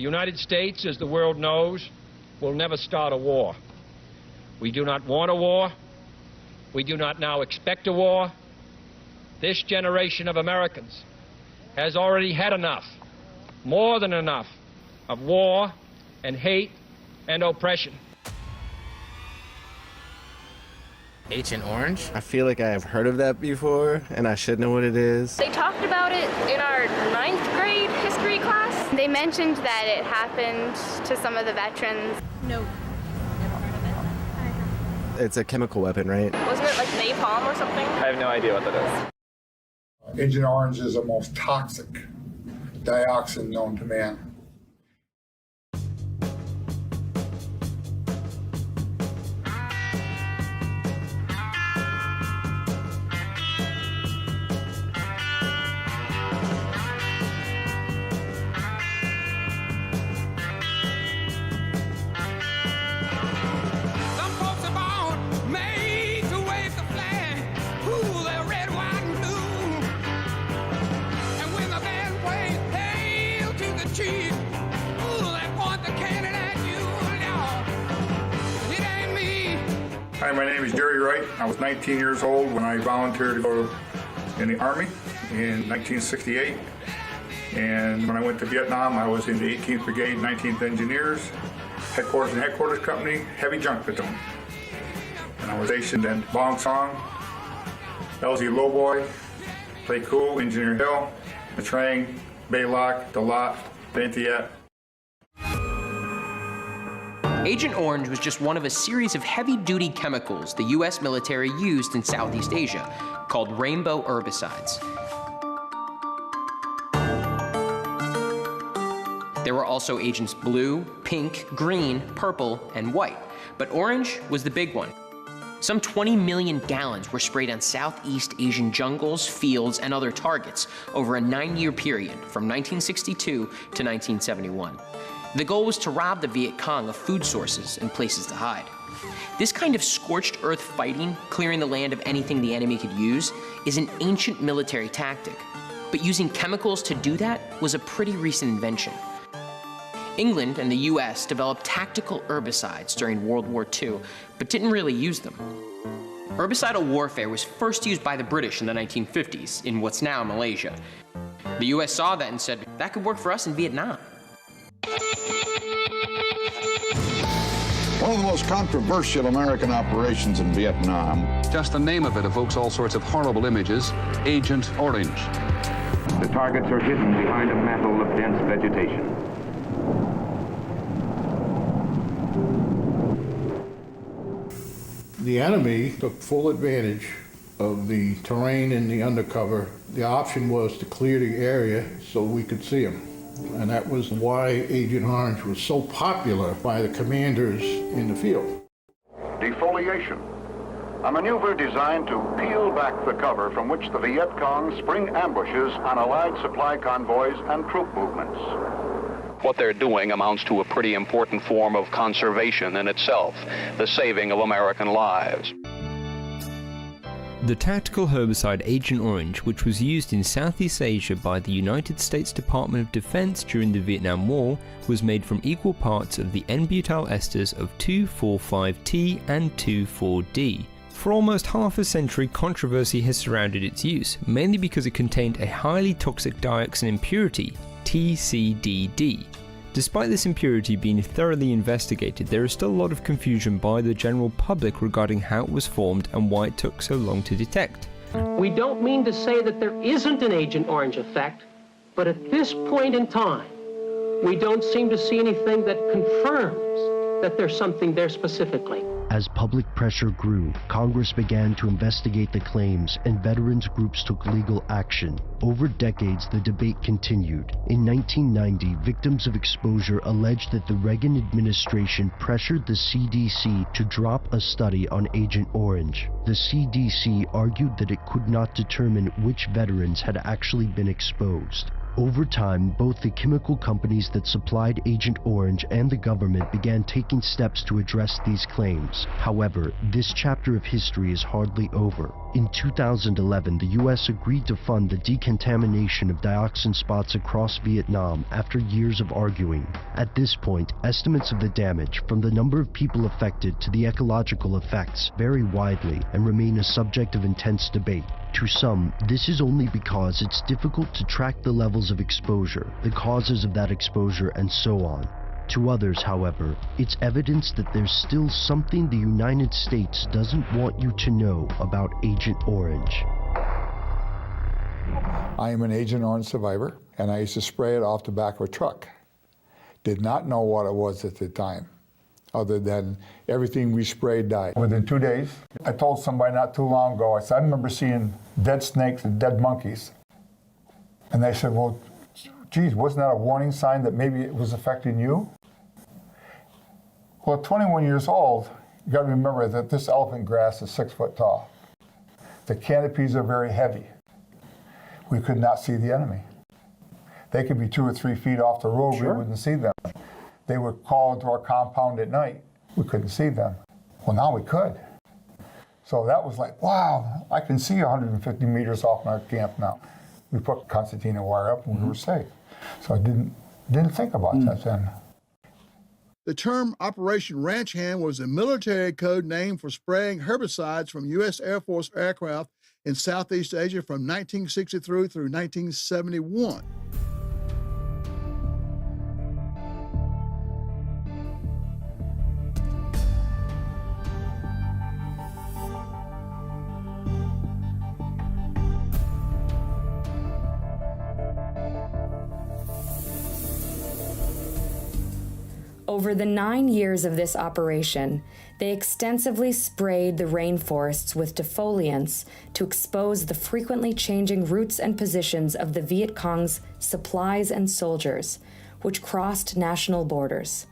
The United States, as the world knows, will never start a war. We do not want a war. We do not now expect a war. This generation of Americans has already had enough, more than enough, of war and hate and oppression. Agent Orange? I feel like I have heard of that before, and I should know what it is. They talked about it in our 9th grade history class. They mentioned that it happened to some of the veterans. No. Never heard of it. It's a chemical weapon, right? Wasn't it like napalm or something? I have no idea what that is. Agent Orange is the most toxic dioxin known to man. Hi, my name is Jerry Wright. I was 19 years old when I volunteered to go in the Army in 1968. And when I went to Vietnam, I was in the 18th Brigade, 19th Engineers, Headquarters and Headquarters Company, Heavy Junk Platoon. And I was stationed in Bong Song, LZ Lowboy, Pleiku, Engineer Hill, Nha Trang, Baylock, Dalat, Van Thiet. Agent Orange was just one of a series of heavy-duty chemicals the U.S. military used in Southeast Asia, called rainbow herbicides. There were also agents blue, pink, green, purple, and white, but orange was the big one. Some 20 million gallons were sprayed on Southeast Asian jungles, fields, and other targets over a 9-year period from 1962 to 1971. The goal was to rob the Viet Cong of food sources and places to hide. This kind of scorched earth fighting, clearing the land of anything the enemy could use, is an ancient military tactic. But using chemicals to do that was a pretty recent invention. England and the US developed tactical herbicides during World War II, but didn't really use them. Herbicidal warfare was first used by the British in the 1950s in what's now Malaysia. The US saw that and said, that could work for us in Vietnam. One of the most controversial American operations in Vietnam. Just the name of it evokes all sorts of horrible images. Agent Orange. The targets are hidden behind a mantle of dense vegetation. The enemy took full advantage of the terrain in the undercover. The option was to clear the area so we could see them. And that was why Agent Orange was so popular by the commanders in the field. Defoliation, a maneuver designed to peel back the cover from which the Viet Cong spring ambushes on Allied supply convoys and troop movements. What they're doing amounts to a pretty important form of conservation in itself, the saving of American lives. The tactical herbicide Agent Orange, which was used in Southeast Asia by the United States Department of Defense during the Vietnam War, was made from equal parts of the N-butyl esters of 2,4,5-T and 2,4-D. For almost half a century, controversy has surrounded its use, mainly because it contained a highly toxic dioxin impurity, TCDD. Despite this impurity being thoroughly investigated, there is still a lot of confusion by the general public regarding how it was formed and why it took so long to detect. We don't mean to say that there isn't an Agent Orange effect, but at this point in time, we don't seem to see anything that confirms that there's something there specifically. As public pressure grew, Congress began to investigate the claims and veterans groups took legal action. Over decades, the debate continued. In 1990, victims of exposure alleged that the Reagan administration pressured the CDC to drop a study on Agent Orange. The CDC argued that it could not determine which veterans had actually been exposed. Over time, both the chemical companies that supplied Agent Orange and the government began taking steps to address these claims. However, this chapter of history is hardly over. In 2011, the U.S. agreed to fund the decontamination of dioxin spots across Vietnam after years of arguing. At this point, estimates of the damage, from the number of people affected to the ecological effects, vary widely and remain a subject of intense debate. To some, this is only because it's difficult to track the levels of exposure, the causes of that exposure, and so on. To others, however, it's evidence that there's still something the United States doesn't want you to know about Agent Orange. I am an Agent Orange survivor, and I used to spray it off the back of a truck. Did not know what it was at the time, other than everything we sprayed died. Within 2 days, I told somebody not too long ago, I said, I remember seeing dead snakes and dead monkeys. And they said, well, geez, wasn't that a warning sign that maybe it was affecting you? Well, at 21 years old, you got to remember that this elephant grass is 6 foot tall. The canopies are very heavy. We could not see the enemy. They could be 2 or 3 feet off the road, we wouldn't see them. They would call into our compound at night. We couldn't see them. Well, now we could. So that was like, wow, I can see 150 meters off our camp now. We put concertina wire up and we were safe. So I didn't think about that then. The term Operation Ranch Hand was a military code name for spraying herbicides from U.S. Air Force aircraft in Southeast Asia from 1963 through 1971. Over the 9 years of this operation, they extensively sprayed the rainforests with defoliants to expose the frequently changing routes and positions of the Viet Cong's supplies and soldiers, which crossed national borders.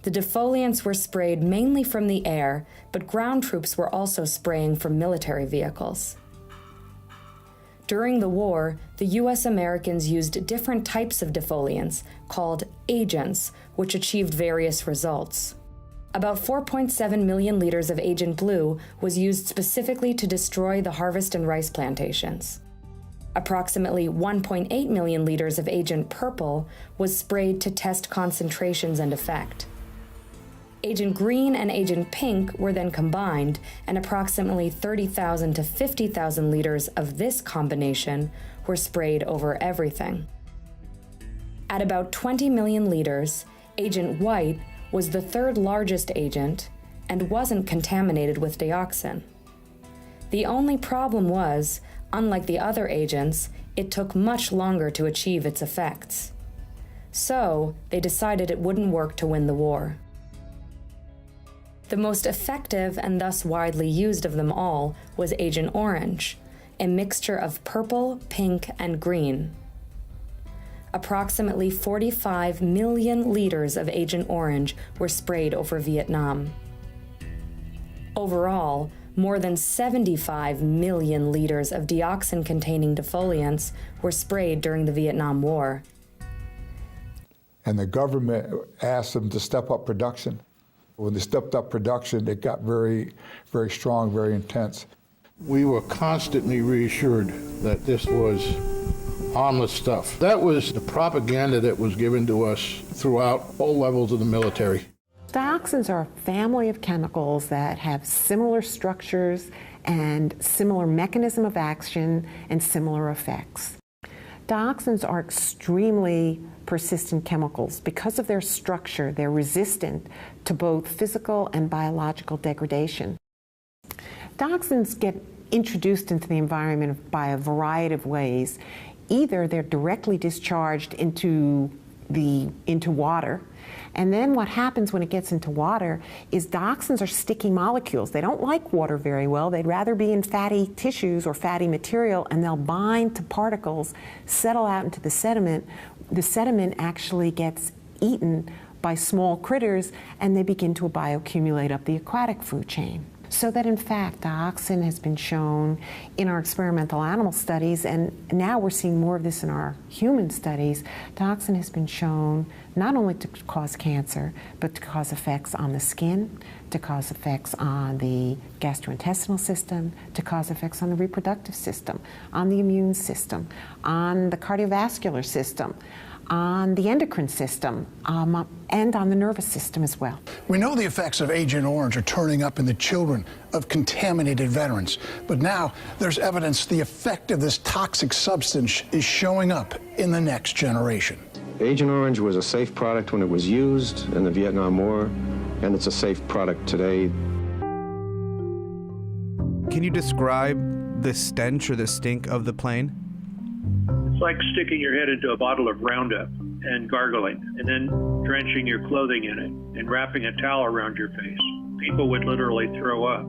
The defoliants were sprayed mainly from the air, but ground troops were also spraying from military vehicles. During the war, the U.S. Americans used different types of defoliants, called agents, which achieved various results. About 4.7 million liters of Agent Blue was used specifically to destroy the harvest and rice plantations. Approximately 1.8 million liters of Agent Purple was sprayed to test concentrations and effect. Agent Green and Agent Pink were then combined, and approximately 30,000 to 50,000 liters of this combination were sprayed over everything. At about 20 million liters, Agent White was the third largest agent and wasn't contaminated with dioxin. The only problem was, unlike the other agents, it took much longer to achieve its effects. So, they decided it wouldn't work to win the war. The most effective and thus widely used of them all was Agent Orange, a mixture of purple, pink, and green. Approximately 45 million liters of Agent Orange were sprayed over Vietnam. Overall, more than 75 million liters of dioxin-containing defoliants were sprayed during the Vietnam War. And the government asked them to step up production. When they stepped up production, it got very, very strong, very intense. We were constantly reassured that this was harmless stuff. That was the propaganda that was given to us throughout all levels of the military. Dioxins are a family of chemicals that have similar structures and similar mechanism of action and similar effects. Dioxins are extremely persistent chemicals. Because of their structure, they're resistant to both physical and biological degradation. Dioxins get introduced into the environment by a variety of ways. Either they're directly discharged into water, and then what happens when it gets into water is dioxins are sticky molecules. They don't like water very well. They'd rather be in fatty tissues or fatty material, and they'll bind to particles, settle out into the sediment. The sediment actually gets eaten by small critters, and they begin to bioaccumulate up the aquatic food chain. So that in fact dioxin has been shown in our experimental animal studies, and now we're seeing more of this in our human studies. Dioxin has been shown not only to cause cancer, but to cause effects on the skin, to cause effects on the gastrointestinal system, to cause effects on the reproductive system, on the immune system, on the cardiovascular system, on the endocrine system, and on the nervous system as well. We know the effects of Agent Orange are turning up in the children of contaminated veterans, but now there's evidence the effect of this toxic substance is showing up in the next generation. Agent Orange was a safe product when it was used in the Vietnam War, and it's a safe product today. Can you describe the stench or the stink of the plane? It's like sticking your head into a bottle of Roundup and gargling, and then drenching your clothing in it and wrapping a towel around your face. People would literally throw up.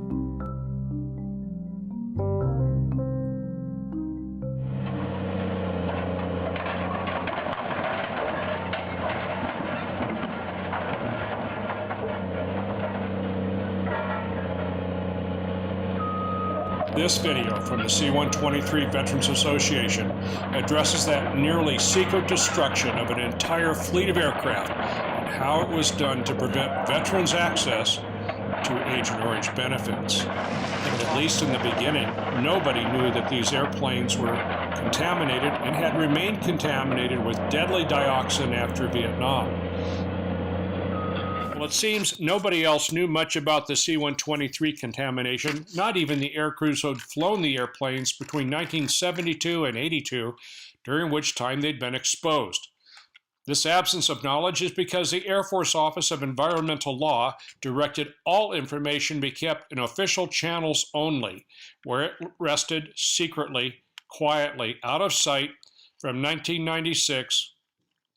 This video from the C-123 Veterans Association addresses that nearly secret destruction of an entire fleet of aircraft and how it was done to prevent veterans' access to Agent Orange benefits. And at least in the beginning, nobody knew that these airplanes were contaminated and had remained contaminated with deadly dioxin after Vietnam. Well, it seems nobody else knew much about the C-123 contamination, not even the air crews who had flown the airplanes between 1972 and 82, during which time they'd been exposed. This absence of knowledge is because the Air Force Office of Environmental Law directed all information be kept in official channels only, where it rested secretly, quietly, out of sight from 1996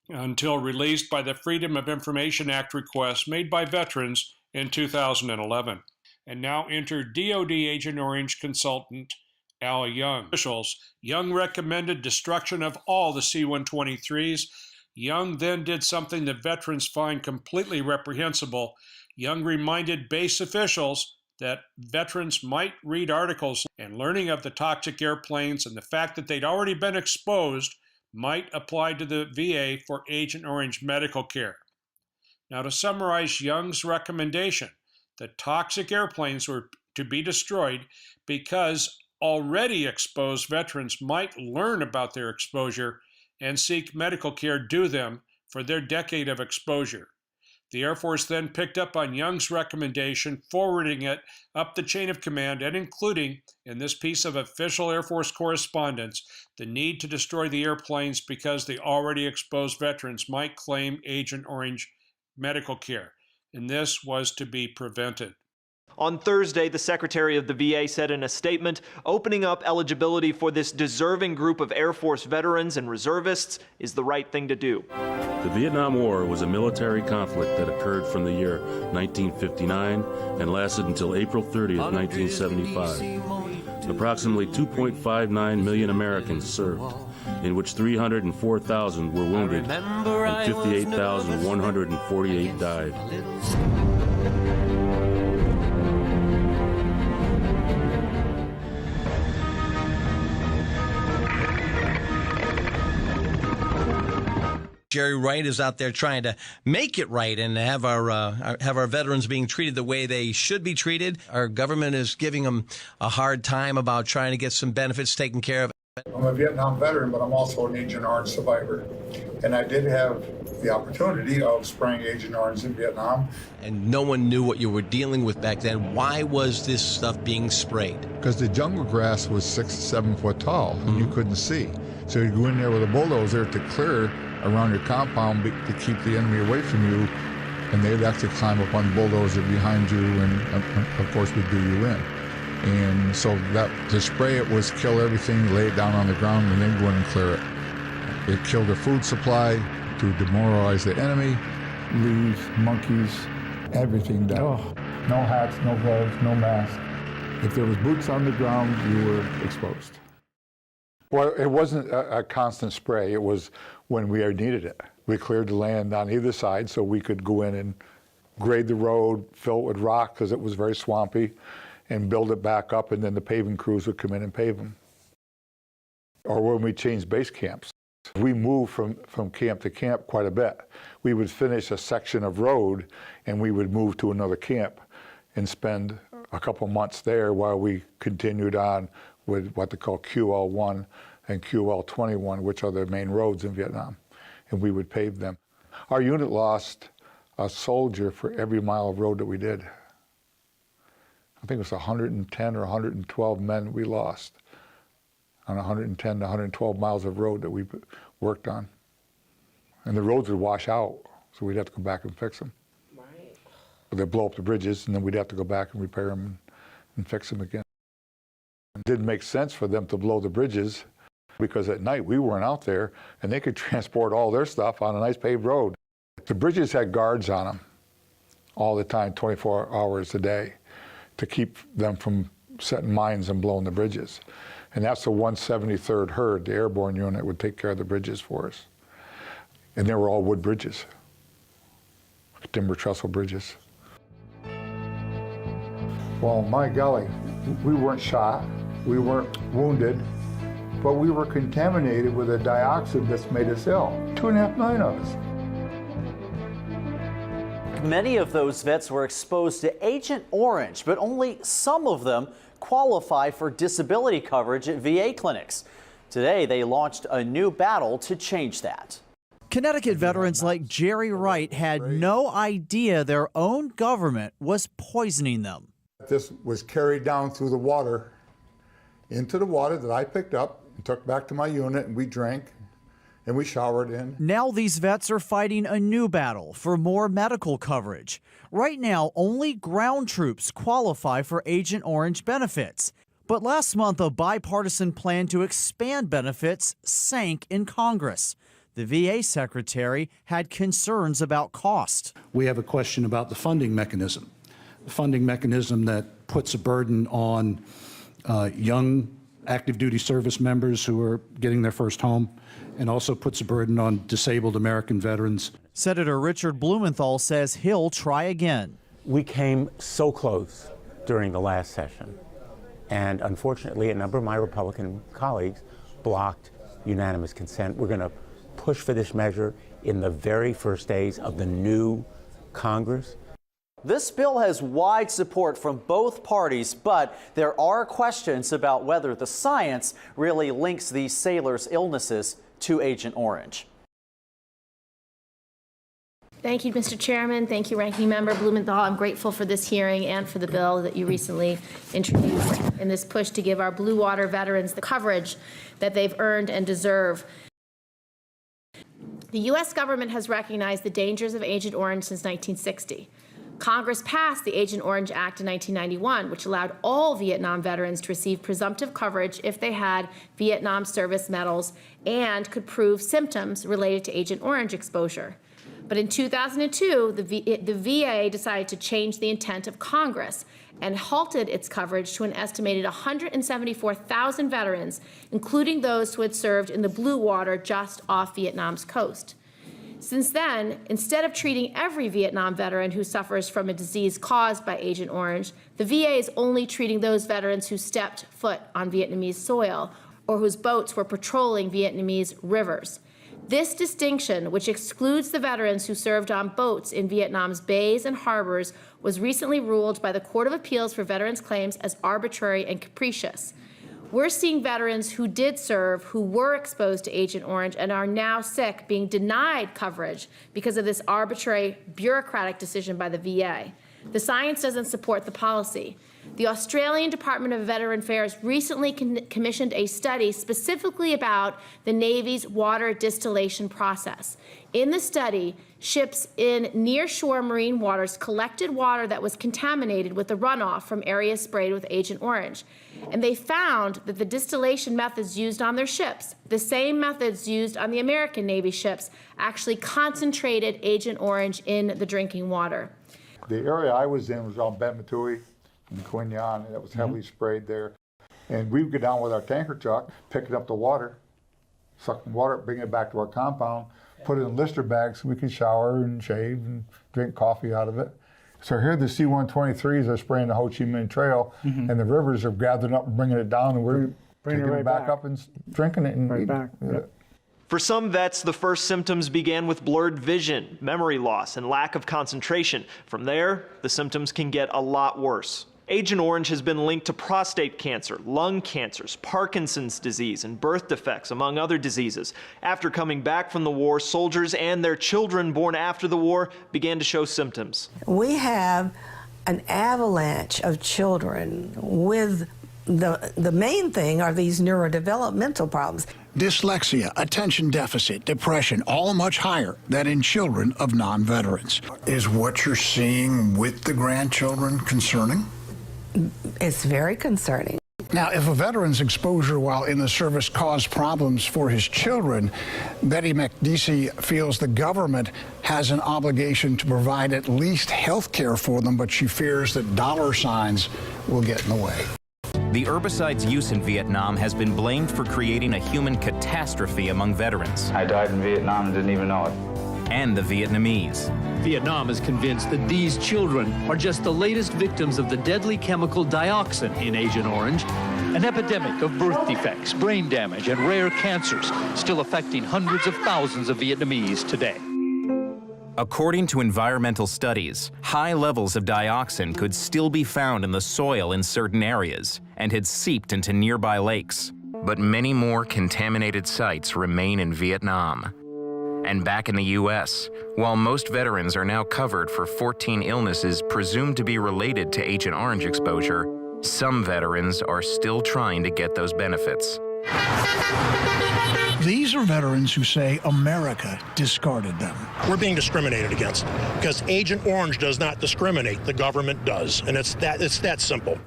until released by the Freedom of Information Act request made by veterans in 2011. And now enter DoD Agent Orange consultant Al Young. Officials, Young recommended destruction of all the C-123s. Young then did something that veterans find completely reprehensible. Young reminded base officials that veterans might read articles, and learning of the toxic airplanes and the fact that they'd already been exposed might apply to the VA for Agent Orange medical care. Now, to summarize Young's recommendation, the toxic airplanes were to be destroyed because already exposed veterans might learn about their exposure and seek medical care due them for their decade of exposure. The Air Force then picked up on Young's recommendation, forwarding it up the chain of command and including, in this piece of official Air Force correspondence, the need to destroy the airplanes because the already exposed veterans might claim Agent Orange medical care, and this was to be prevented. On Thursday, the Secretary of the VA said in a statement, opening up eligibility for this deserving group of Air Force veterans and reservists is the right thing to do. The Vietnam War was a military conflict that occurred from the year 1959 and lasted until April 30th, 1975. Approximately 2.59 million Americans served, in which 304,000 were wounded and 58,148 died. Jerry Wright is out there trying to make it right and have our veterans being treated the way they should be treated. Our government is giving them a hard time about trying to get some benefits taken care of. I'm a Vietnam veteran, but I'm also an Agent Orange survivor. And I did have the opportunity of spraying Agent Orange in Vietnam. And no one knew what you were dealing with back then. Why was this stuff being sprayed? Because the jungle grass was 6 to 7 foot tall, and you couldn't see. So you go in there with a bulldozer to clear around your compound to keep the enemy away from you, and they'd actually climb up on the bulldozer behind you and, of course, would do you in. And so that to spray it was kill everything, lay it down on the ground, and then go in and clear it. It killed the food supply to demoralize the enemy. Leaves, monkeys, everything died. Oh. No hats, no gloves, no mask. If there was boots on the ground, you were exposed. Well, it wasn't a constant spray. It was when we needed it. We cleared the land on either side so we could go in and grade the road, fill it with rock because it was very swampy, and build it back up, and then the paving crews would come in and pave them. Or when we changed base camps. We moved from camp to camp quite a bit. We would finish a section of road and we would move to another camp and spend a couple months there while we continued on with what they call QL1 and QL21, which are the main roads in Vietnam, and we would pave them. Our unit lost a soldier for every mile of road that we did. I think it was 110 or 112 men we lost on 110 to 112 miles of road that we worked on. And the roads would wash out, so we'd have to go back and fix them. Right. But they'd blow up the bridges, and then we'd have to go back and repair them and fix them again. It didn't make sense for them to blow the bridges because at night we weren't out there, and they could transport all their stuff on a nice paved road. The bridges had guards on them all the time, 24 hours a day, to keep them from setting mines and blowing the bridges. And that's the 173rd Herd, the airborne unit, would take care of the bridges for us. And they were all wood bridges, timber trestle bridges. Well, my golly, we weren't shot, we weren't wounded, but we were contaminated with a dioxin that's made us ill. 2.5 million of us. Many of those vets were exposed to Agent Orange, but only some of them qualify for disability coverage at VA clinics. Today, they launched a new battle to change that. Connecticut veterans like Jerry Wright had no idea their own government was poisoning them. This was carried down through the water, into the water that I picked up and took back to my unit, and we drank and we showered in. Now these vets are fighting a new battle for more medical coverage. Right now, only ground troops qualify for Agent Orange benefits. But last month, a bipartisan plan to expand benefits sank in Congress. The VA secretary had concerns about cost. We have a question about the funding mechanism. The funding mechanism that puts a burden on young active duty service members who are getting their first home, and also puts a burden on disabled American veterans. Senator Richard Blumenthal says he'll try again. We came so close during the last session, and unfortunately a number of my Republican colleagues blocked unanimous consent. We're going to push for this measure in the very first days of the new Congress. This bill has wide support from both parties, but there are questions about whether the science really links these sailors' illnesses to Agent Orange. Thank you, Mr. Chairman. Thank you, Ranking Member Blumenthal. I'm grateful for this hearing and for the bill that you recently introduced in this push to give our blue water veterans the coverage that they've earned and deserve. The U.S. government has recognized the dangers of Agent Orange since 1960. Congress passed the Agent Orange Act in 1991, which allowed all Vietnam veterans to receive presumptive coverage if they had Vietnam service medals and could prove symptoms related to Agent Orange exposure. But in 2002, the VA decided to change the intent of Congress and halted its coverage to an estimated 174,000 veterans, including those who had served in the blue water just off Vietnam's coast. Since then, instead of treating every Vietnam veteran who suffers from a disease caused by Agent Orange, the VA is only treating those veterans who stepped foot on Vietnamese soil or whose boats were patrolling Vietnamese rivers. This distinction, which excludes the veterans who served on boats in Vietnam's bays and harbors, was recently ruled by the Court of Appeals for Veterans Claims as arbitrary and capricious. We're seeing veterans who did serve, who were exposed to Agent Orange and are now sick, being denied coverage because of this arbitrary, bureaucratic decision by the VA. The science doesn't support the policy. The Australian Department of Veteran Affairs recently commissioned a study specifically about the Navy's water distillation process. In the study, ships in near-shore marine waters collected water that was contaminated with the runoff from areas sprayed with Agent Orange. And they found that the distillation methods used on their ships, the same methods used on the American Navy ships, actually concentrated Agent Orange in the drinking water. The area I was in was on Ben Matui and Quin Yan, and that was heavily sprayed there. And we would go down with our tanker truck, picking up the water, sucking water, bringing it back to our compound, put it in blister bags so we could shower and shave and drink coffee out of it. So here the C-123s are spraying the Ho Chi Minh Trail, and the rivers are gathering up and bringing it down, and we're taking it back up and drinking it. And back. For some vets, the first symptoms began with blurred vision, memory loss, and lack of concentration. From there, the symptoms can get a lot worse. Agent Orange has been linked to prostate cancer, lung cancers, Parkinson's disease, and birth defects, among other diseases. After coming back from the war, soldiers and their children born after the war began to show symptoms. We have an avalanche of children with the main thing are these neurodevelopmental problems. Dyslexia, attention deficit, depression, all much higher than in children of non-veterans. Is what you're seeing with the grandchildren concerning? It's very concerning. Now, if a veteran's exposure while in the service caused problems for his children, Betty McDeesey feels the government has an obligation to provide at least health care for them, but she fears that dollar signs will get in the way. The herbicide's use in Vietnam has been blamed for creating a human catastrophe among veterans. I died in Vietnam and didn't even know it. And the Vietnamese. Vietnam is convinced that these children are just the latest victims of the deadly chemical dioxin in Agent Orange, an epidemic of birth defects, brain damage, and rare cancers still affecting hundreds of thousands of Vietnamese today. According to environmental studies, high levels of dioxin could still be found in the soil in certain areas and had seeped into nearby lakes. But many more contaminated sites remain in Vietnam. And back in the U.S., while most veterans are now covered for 14 illnesses presumed to be related to Agent Orange exposure, some veterans are still trying to get those benefits. These are veterans who say America discarded them. We're being discriminated against because Agent Orange does not discriminate, the government does, and it's that simple.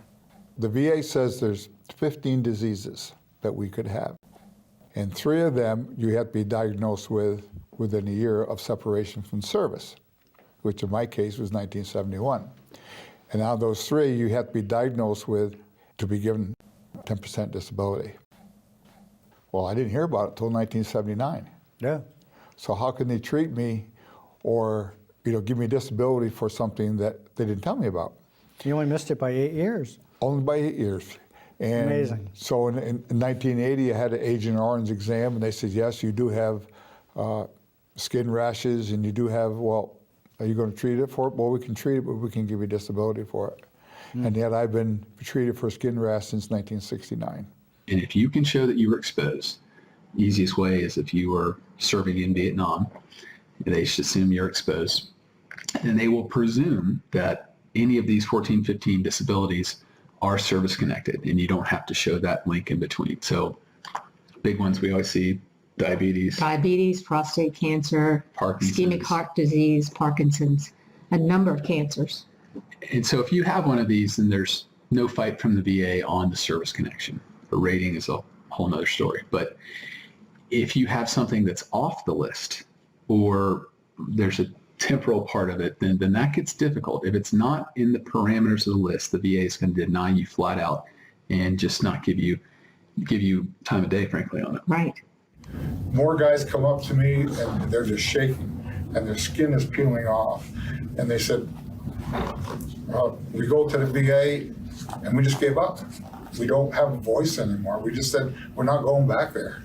The VA says there's 15 diseases that we could have, and 3 of them you have to be diagnosed with within a year of separation from service, which in my case was 1971. And now those 3 you have to be diagnosed with to be given 10% disability. Well, I didn't hear about it until 1979. Yeah. So how can they treat me or give me disability for something that they didn't tell me about? You only missed it by 8 years. Only by 8 years. And amazing. So in 1980, I had an Agent Orange exam, and they said, yes, you do have skin rashes, and you do have, well, are you going to treat it for it? Well, we can treat it, but we can give you disability for it. And yet I've been treated for skin rash since 1969. And if you can show that you were exposed, the easiest way is if you were serving in Vietnam, they should assume you're exposed. And they will presume that any of these 14, 15 disabilities are service-connected, and you don't have to show that link in between. So big ones we always see, diabetes, prostate cancer, ischemic heart disease, Parkinson's, a number of cancers. And so if you have one of these, then there's no fight from the VA on the service connection. The rating is a whole nother story. But if you have something that's off the list, or there's a temporal part of it, then that gets difficult. If it's not in the parameters of the list, the VA is going to deny you flat out and just not give you time of day, frankly, on it. Right. More guys come up to me and they're just shaking and their skin is peeling off. And they said, we go to the VA and we just gave up. We don't have a voice anymore. We just said, we're not going back there.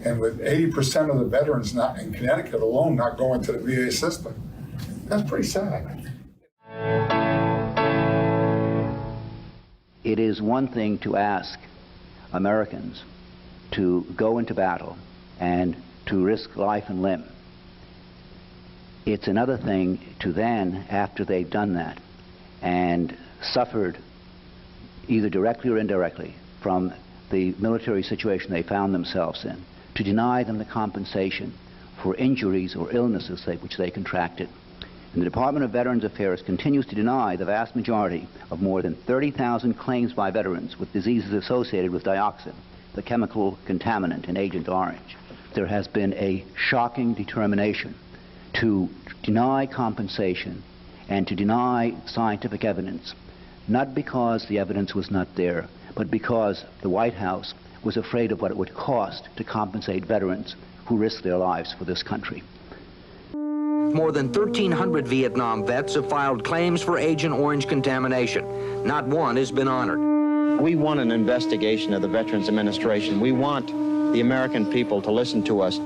And with 80% of the veterans not in Connecticut alone not going to the VA system, that's pretty sad. It is one thing to ask Americans to go into battle and to risk life and limb. It's another thing to then, after they've done that and suffered either directly or indirectly from the military situation they found themselves in, to deny them the compensation for injuries or illnesses which they contracted. And the Department of Veterans Affairs continues to deny the vast majority of more than 30,000 claims by veterans with diseases associated with dioxin, the chemical contaminant in Agent Orange. There has been a shocking determination to deny compensation and to deny scientific evidence, not because the evidence was not there, but because the White House was afraid of what it would cost to compensate veterans who risked their lives for this country. More than 1,300 Vietnam vets have filed claims for Agent Orange contamination. Not one has been honored. We want an investigation of the Veterans Administration. We want the American people to listen to us.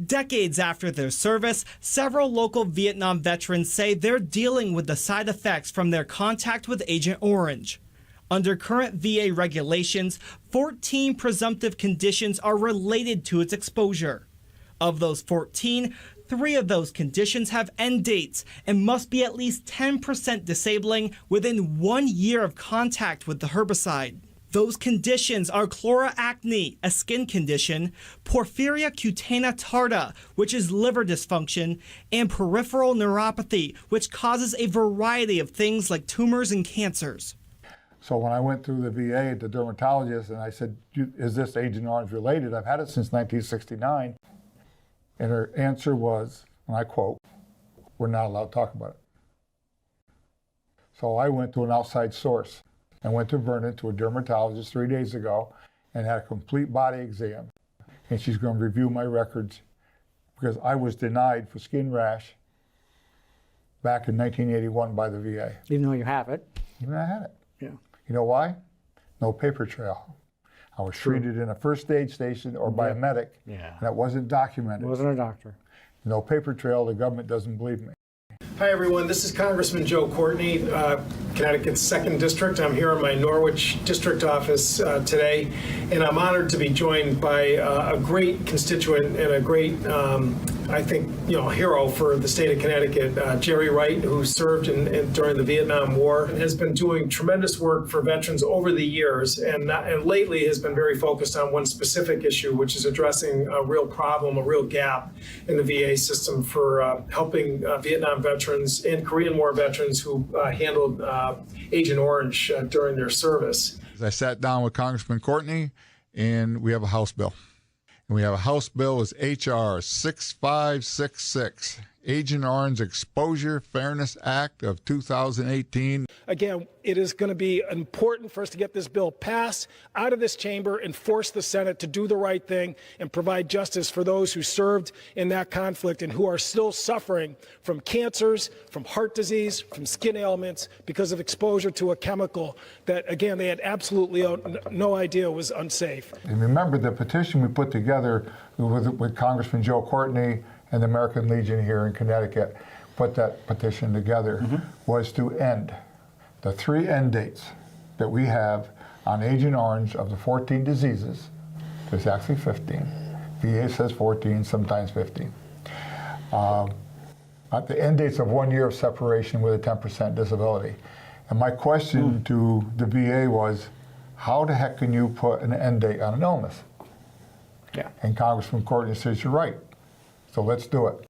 Decades after their service, several local Vietnam veterans say they're dealing with the side effects from their contact with Agent Orange. Under current VA regulations, 14 presumptive conditions are related to its exposure. Of those 14, 3 of those conditions have end dates and must be at least 10% disabling within 1 year of contact with the herbicide. Those conditions are chloroacne, a skin condition, porphyria cutánea tarda, which is liver dysfunction, and peripheral neuropathy, which causes a variety of things like tumors and cancers. So when I went through the VA, the dermatologist, and I said, is this Agent Orange related? I've had it since 1969. And her answer was, and I quote, "We're not allowed to talk about it." So I went to an outside source. I went to Vernon, to a dermatologist 3 days ago, and had a complete body exam. And she's going to review my records because I was denied for skin rash back in 1981 by the VA. Even though you have it. Even though I had it. Yeah. You know why? No paper trail. I was treated in a first aid station or by a medic. Yeah. That wasn't documented. It wasn't a doctor. No paper trail, the government doesn't believe me. Hi, everyone. This is Congressman Joe Courtney, Connecticut's 2nd District. I'm here in my Norwich District office today, and I'm honored to be joined by a great constituent and a great, I think, hero for the state of Connecticut, Jerry Wright, who served during the Vietnam War and has been doing tremendous work for veterans over the years, and lately has been very focused on one specific issue, which is addressing a real problem, a real gap in the VA system for helping Vietnam veterans and Korean War veterans who handled Agent Orange during their service. I sat down with Congressman Courtney, and we have a House bill. And we have a House bill is H.R. 6566, Agent Orange Exposure Fairness Act of 2018. Again, it is going to be important for us to get this bill passed out of this chamber and force the Senate to do the right thing and provide justice for those who served in that conflict and who are still suffering from cancers, from heart disease, from skin ailments because of exposure to a chemical that, again, they had absolutely no idea was unsafe. And remember the petition we put together with Congressman Joe Courtney and the American Legion here in Connecticut, put that petition together, was to end the 3 end dates that we have on Agent Orange of the 14 diseases. There's actually 15. VA says 14, sometimes 15. At the end dates of 1 year of separation with a 10% disability. And my question to the VA was, how the heck can you put an end date on an illness? Yeah. And Congressman Courtney says, you're right. So let's do it.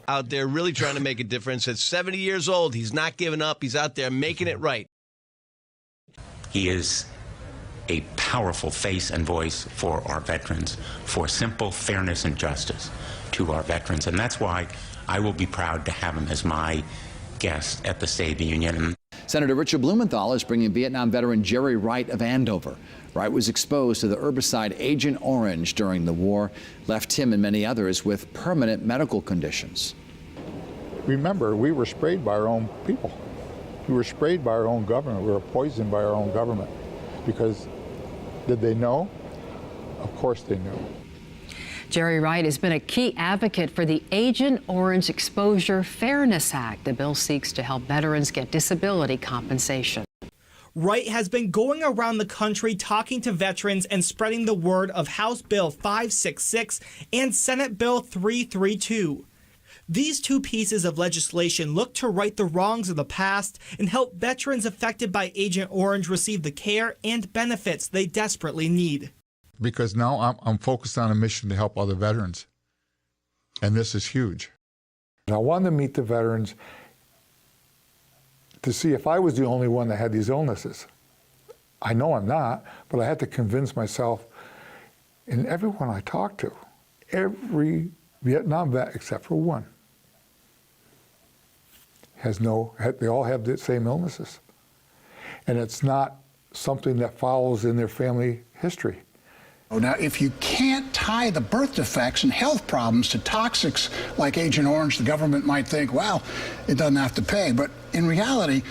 Out there really trying to make a difference. At 70 years old, he's not giving up. He's out there making it right. He is a powerful face and voice for our veterans, for simple fairness and justice to our veterans. And that's why I will be proud to have him as my guest at the State of the Union. Senator Richard Blumenthal is bringing Vietnam veteran Jerry Wright of Andover. Wright was exposed to the herbicide Agent Orange during the war, left him and many others with permanent medical conditions. Remember, we were sprayed by our own people. We were sprayed by our own government. We were poisoned by our own government. Because did they know? Of course they knew. Jerry Wright has been a key advocate for the Agent Orange Exposure Fairness Act. The bill seeks to help veterans get disability compensation. Wright has been going around the country talking to veterans and spreading the word of House Bill 566 and Senate Bill 332. These 2 pieces of legislation look to right the wrongs of the past and help veterans affected by Agent Orange receive the care and benefits they desperately need. Because now I'm focused on a mission to help other veterans. And this is huge. And I wanted to meet the veterans to see if I was the only one that had these illnesses. I know I'm not, but I had to convince myself. And everyone I talked to, every Vietnam vet except for one, they all have the same illnesses. And it's not something that follows in their family history. Now, if you can't tie the birth defects and health problems to toxics like Agent Orange, the government might think, well, it doesn't have to pay. But in reality,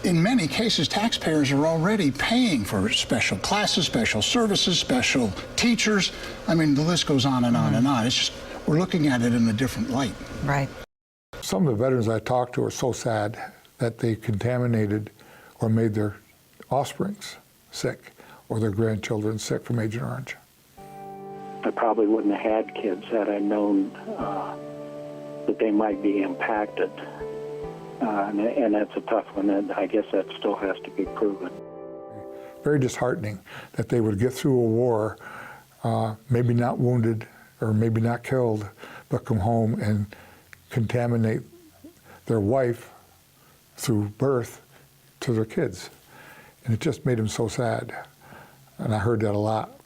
in many cases, taxpayers are already paying for special classes, special services, special teachers. I mean, the list goes on and on and on. It's just, we're looking at it in a different light. Right. Some of the veterans I talked to are so sad that they contaminated or made their offsprings sick or their grandchildren sick from Agent Orange. I probably wouldn't have had kids had I known that they might be impacted. And that's a tough one, and I guess that still has to be proven. Very disheartening that they would get through a war, maybe not wounded or maybe not killed, but come home and contaminate their wife through birth to their kids. And it just made them so sad. And I heard that a lot.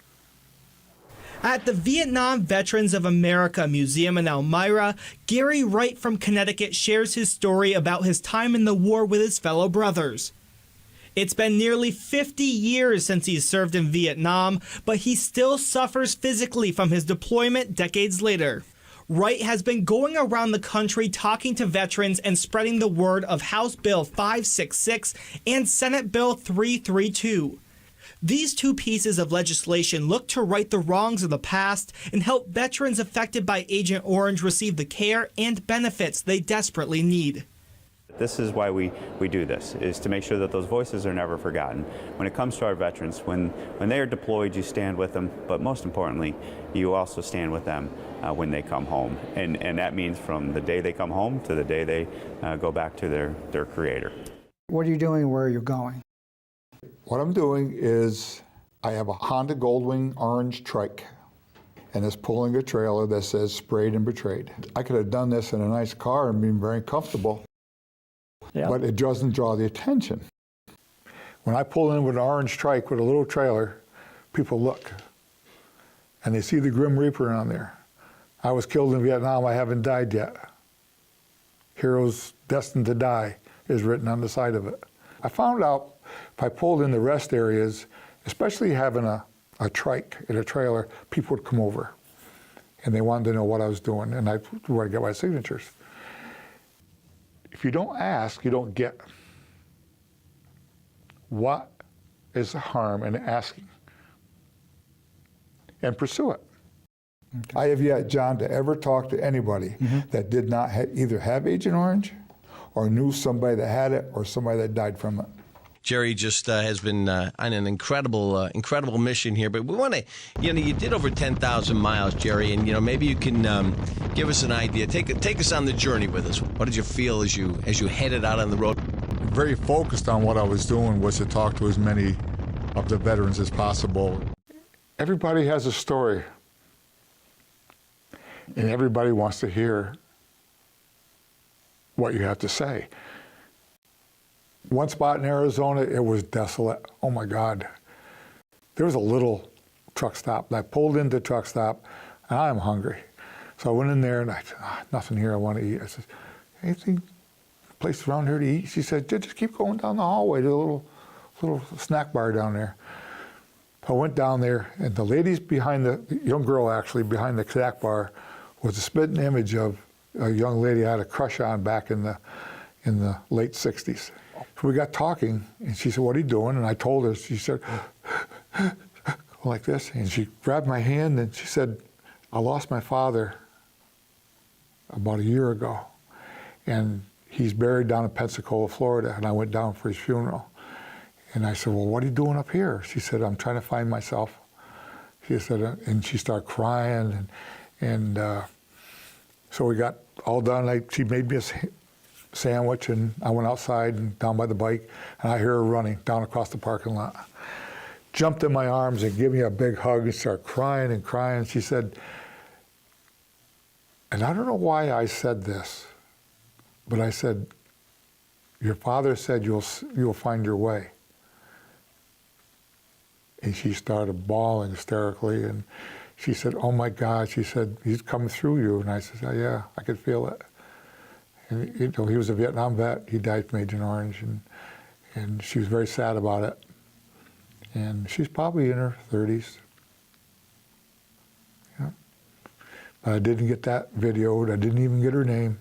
At the Vietnam Veterans of America Museum in Elmira, Gary Wright from Connecticut shares his story about his time in the war with his fellow brothers. It's been nearly 50 years since he's served in Vietnam, but he still suffers physically from his deployment decades later. Wright has been going around the country talking to veterans and spreading the word of House Bill 566 and Senate Bill 332. These two pieces of legislation look to right the wrongs of the past and help veterans affected by Agent Orange receive the care and benefits they desperately need. This is why we do this, is to make sure that those voices are never forgotten. When it comes to our veterans, when they are deployed, you stand with them, but most importantly, you also stand with them when they come home. And that means from the day they come home to the day they go back to their creator. What are you doing where you're going? What I'm doing is I have a Honda Goldwing orange trike, and it's pulling a trailer that says sprayed and betrayed. I could have done this in a nice car and been very comfortable, but it doesn't draw the attention. When I pull in with an orange trike with a little trailer, people look, and they see the Grim Reaper on there. I was killed in Vietnam, I haven't died yet. Heroes destined to die is written on the side of it. I found out if I pulled in the rest areas, especially having a trike in a trailer, people would come over and they wanted to know what I was doing, and I wanted to get my signatures. If you don't ask, you don't get. What is the harm in asking? And pursue it. Okay. I have yet, John, to ever talk to anybody that did not either have Agent Orange or knew somebody that had it or somebody that died from it. Jerry just has been on an incredible mission here. But we want to, you did over 10,000 miles, Jerry, and maybe you can give us an idea. Take us on the journey with us. What did you feel as you headed out on the road? Very focused on what I was doing was to talk to as many of the veterans as possible. Everybody has a story, and everybody wants to hear what you have to say. One spot in Arizona, it was desolate. Oh my God. There was a little truck stop. I pulled into the truck stop, and I'm hungry. So I went in there, and I said, nothing here I want to eat. I said, anything, place around here to eat? She said, just keep going down the hallway to a little snack bar down there. I went down there, and the ladies behind the young girl actually behind the snack bar was a spitting image of a young lady I had a crush on back in the late 60s. So we got talking, and she said, what are you doing? And I told her, she said, like this, and she grabbed my hand, and she said, I lost my father about a year ago, and he's buried down in Pensacola, Florida, and I went down for his funeral. And I said, well, what are you doing up here? She said, I'm trying to find myself. She said, and she started crying, and so we got all done. She made me a sandwich, and I went outside and down by the bike, and I hear her running down across the parking lot. Jumped in my arms and gave me a big hug and started crying and crying. She said, and I don't know why I said this, but I said, your father said you'll find your way. And she started bawling hysterically, and she said, oh my God, she said, he's coming through you. And I said, oh, yeah, I could feel it. And he was a Vietnam vet. He died from Agent Orange, and she was very sad about it. And she's probably in her 30s. I didn't get that videoed. I didn't even get her name.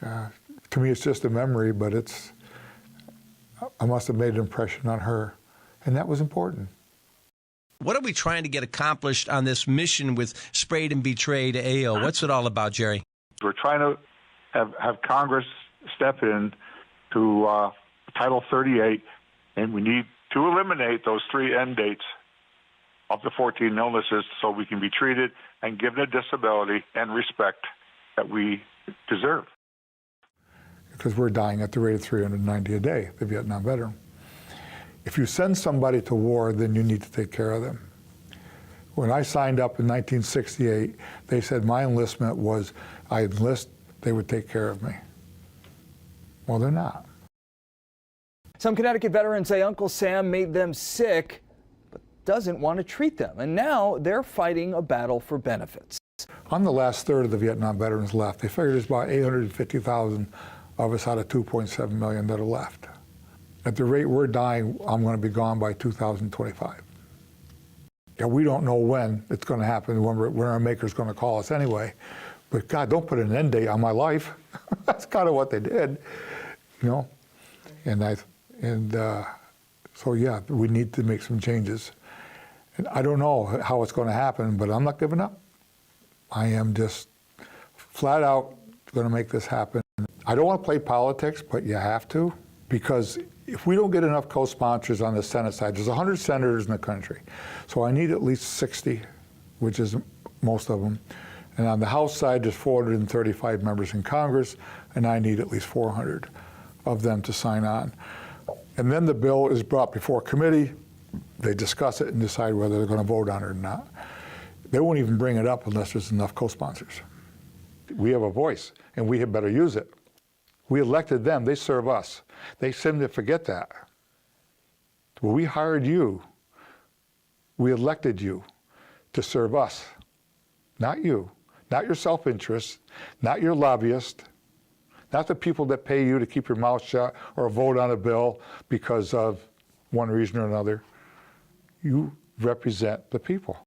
To me, it's just a memory, but I must have made an impression on her, and that was important. What are we trying to get accomplished on this mission with Sprayed and Betrayed AO? What's it all about, Jerry? We're trying to have Congress step in to Title 38, and we need to eliminate those 3 end dates of the 14 illnesses so we can be treated and given a disability and respect that we deserve. Because we're dying at the rate of 390 a day, the Vietnam veteran. If you send somebody to war, then you need to take care of them. When I signed up in 1968, they said my enlistment was, I enlist, they would take care of me. Well, they're not. Some Connecticut veterans say Uncle Sam made them sick, but doesn't want to treat them. And now they're fighting a battle for benefits. I'm the last third of the Vietnam veterans left. They figured there's about 850,000 of us out of 2.7 million that are left. At the rate we're dying, I'm going to be gone by 2025. Yeah, we don't know when it's going to happen, when our maker's going to call us anyway. But God, don't put an end date on my life. That's kind of what they did, you know. So yeah, we need to make some changes. And I don't know how it's going to happen, but I'm not giving up. I am just flat out going to make this happen. I don't want to play politics, but you have to, because if we don't get enough co-sponsors on the Senate side, there's 100 senators in the country, so I need at least 60, which is most of them. And on the House side, there's 435 members in Congress, and I need at least 400 of them to sign on. And then the bill is brought before committee. They discuss it and decide whether they're going to vote on it or not. They won't even bring it up unless there's enough co-sponsors. We have a voice, and we had better use it. We elected them. They serve us. They seem to forget that. Well, we hired you. We elected you to serve us, not you, not your self-interest, not your lobbyist, not the people that pay you to keep your mouth shut or vote on a bill because of one reason or another. You represent the people.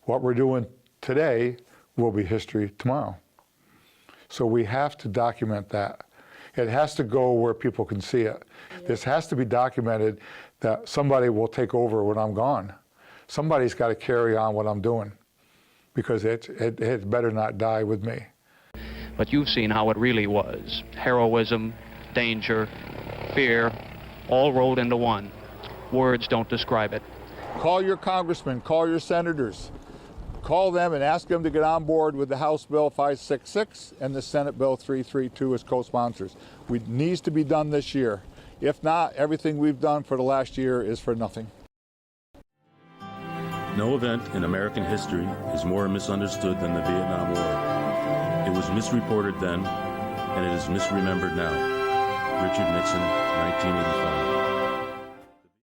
What we're doing today will be history tomorrow. So we have to document that. It has to go where people can see it. This has to be documented that somebody will take over when I'm gone. Somebody's got to carry on what I'm doing, because it better not die with me. But you've seen how it really was. Heroism, danger, fear, all rolled into one. Words don't describe it. Call your congressmen, call your senators. Call them and ask them to get on board with the House Bill 566 and the Senate Bill 332 as co-sponsors. It needs to be done this year. If not, everything we've done for the last year is for nothing. No event in American history is more misunderstood than the Vietnam War. It was misreported then, and it is misremembered now. Richard Nixon, 1985.